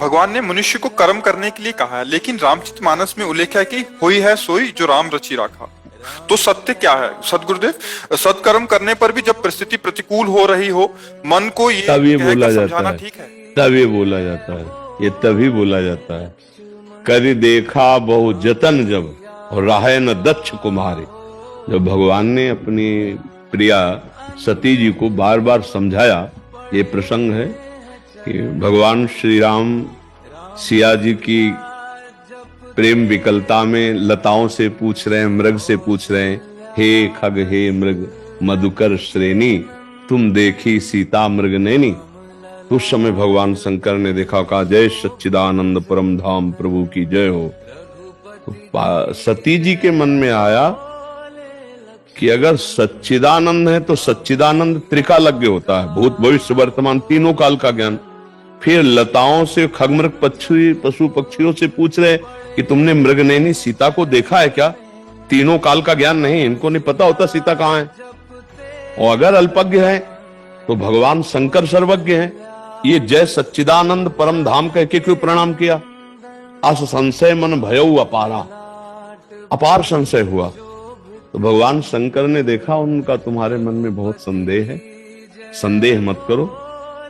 भगवान ने मनुष्य को कर्म करने के लिए कहा है, लेकिन रामचरितमानस में उल्लेख है कि होई है सोई जो राम रचि राखा। तो सत्य क्या है सदगुरुदेव? सत्कर्म करने पर भी जब परिस्थिति प्रतिकूल हो रही हो, मन को ये कहकर समझाना ठीक है? तब ये बोला जाता है, ये तभी बोला जाता है। कर देखा बहु जतन जब और राहे न दक्ष कुमारे। जब भगवान ने अपनी प्रिया सती जी को बार बार समझाया, ये प्रसंग है कि भगवान श्री राम सिया जी की प्रेम विकलता में लताओं से पूछ रहे हैं, मृग से पूछ रहे हैं, हे खग हे मृग मधुकर श्रेणी, तुम देखी सीता मृग नैनी। उस समय भगवान शंकर ने देखा, कहा जय सच्चिदानंद परम धाम प्रभु की जय हो। तो सती जी के मन में आया कि अगर सच्चिदानंद है तो सच्चिदानंद त्रिकालज्ञ होता है, भूत भविष्य वर्तमान तीनों काल का ज्ञान। फिर लताओं से खगमृग पक्षी पशु पक्षियों से पूछ रहे कि तुमने मृगनयनी सीता को देखा है क्या? तीनों काल का ज्ञान नहीं, इनको नहीं पता होता सीता कहां है। और अगर अल्पज्ञ है तो भगवान शंकर सर्वज्ञ हैं। ये जय सच्चिदानंद परम धाम कह के क्यों प्रणाम किया? अस संशय मन भयऊ अपारा, अपार संशय हुआ। तो भगवान शंकर ने देखा उनका तुम्हारे मन में बहुत संदेह है, संदेह मत करो।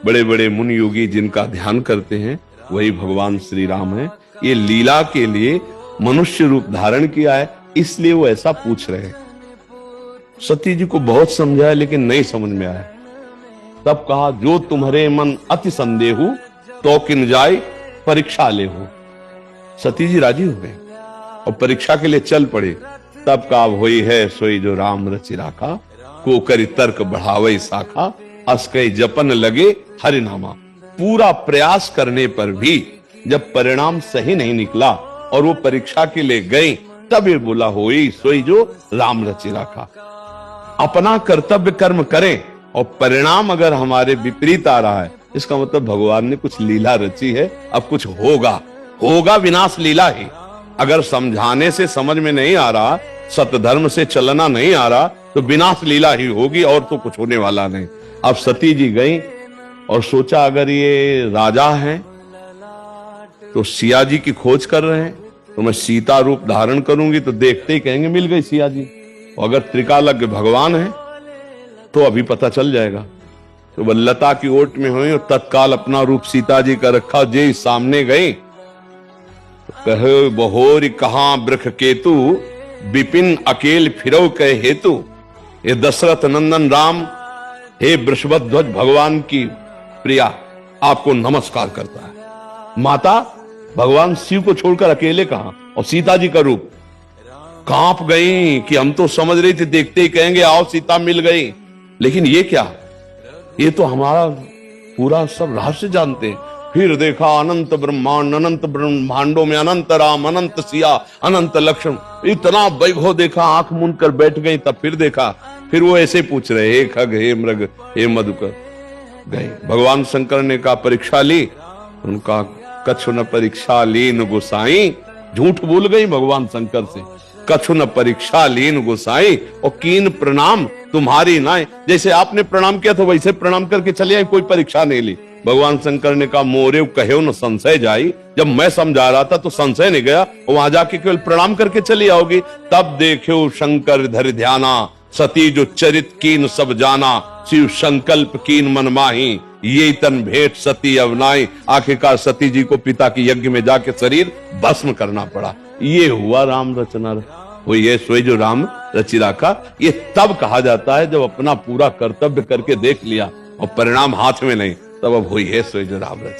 बड़े बड़े मुनि योगी जिनका ध्यान करते हैं वही भगवान श्री राम है। ये लीला के लिए मनुष्य रूप धारण किया है, इसलिए वो ऐसा पूछ रहे हैं। सती जी को बहुत समझाया लेकिन नहीं समझ में आया। तब कहा जो तुम्हारे मन अति संदेहु तो किन जाए परीक्षा ले हो। सती जी राजी हो गए और परीक्षा के लिए चल पड़े। तब कहा होई है सोई जो राम रचि राखा, को करी तर्क बढ़ावे शाखा, अस कई जपन लगे हरिनामा। पूरा प्रयास करने पर भी जब परिणाम सही नहीं निकला और वो परीक्षा के लिए गए, तब ये बोला होई सोई जो राम रचि राखा। अपना कर्तव्य कर्म करें और परिणाम अगर हमारे विपरीत आ रहा है, इसका मतलब भगवान ने कुछ लीला रची है, अब कुछ होगा, होगा विनाश लीला ही। अगर समझाने से समझ में नहीं आ रहा, सत्य धर्म से चलना नहीं आ रहा, तो विनाश लीला ही होगी और तो कुछ होने वाला नहीं। अब सती जी गई और सोचा अगर ये राजा हैं तो सिया जी की खोज कर रहे हैं, तो मैं सीता रूप धारण करूंगी तो देखते ही कहेंगे मिल गई सिया जी। और अगर त्रिकालज्ञ भगवान है तो अभी पता चल जाएगा। तो वह लता की ओट में हुई और तत्काल अपना रूप सीता जी का रखा। जे सामने गई तो कहे बहोर कहां वृख केतु, विपिन अकेल फिरौ कहे हेतु। ये दशरथ नंदन राम, हे वृषभध्वज भगवान की प्रिया, आपको नमस्कार करता है। माता भगवान शिव को छोड़कर अकेले कहां, और सीता जी का रूप। कांप गई कि हम तो समझ रही थी देखते ही कहेंगे आओ सीता मिल गई, लेकिन ये क्या, ये तो हमारा पूरा सब रहस्य जानते हैं। फिर देखा अनंत ब्रह्मांड, अनंत ब्रह्मांडों में अनंत राम, अनंत सिया, अनंत लक्ष्मण। इतना वैभव देखा, आंख मूंद कर बैठ गई। तब फिर देखा, फिर वो ऐसे पूछ रहे हे खग हे मृग हे मधुकर। गए भगवान शंकर ने कहा परीक्षा ली, उनका कछु न परीक्षा लीन गोसाई। झूठ बोल गई भगवान शंकर से, कछु न परीक्षा लीन गोसाई और कीन प्रणाम तुम्हारी नाय। जैसे आपने प्रणाम किया था वैसे प्रणाम करके चले आए, कोई परीक्षा नहीं ली। भगवान शंकर ने कहा मोरे कहो न संशय जाई। जब मैं समझा रहा था तो संशय नहीं गया, वहां जाके केवल प्रणाम करके चली आओगी। तब देखो शंकर धर ध्याना, सती जो चरित कीन सब जाना। शिव संकल्प कीन मन माही, ये तन भेंट सती अवनाई। आखिरकार सती जी को पिता की यज्ञ में जाके शरीर भस्म करना पड़ा। ये हुआ राम रचना, वो ये सोई जो राम रचि राखा। ये तब कहा जाता है जब अपना पूरा कर्तव्य करके देख लिया और परिणाम हाथ में नहीं, तब अब हुई है सोई जो राम रचि।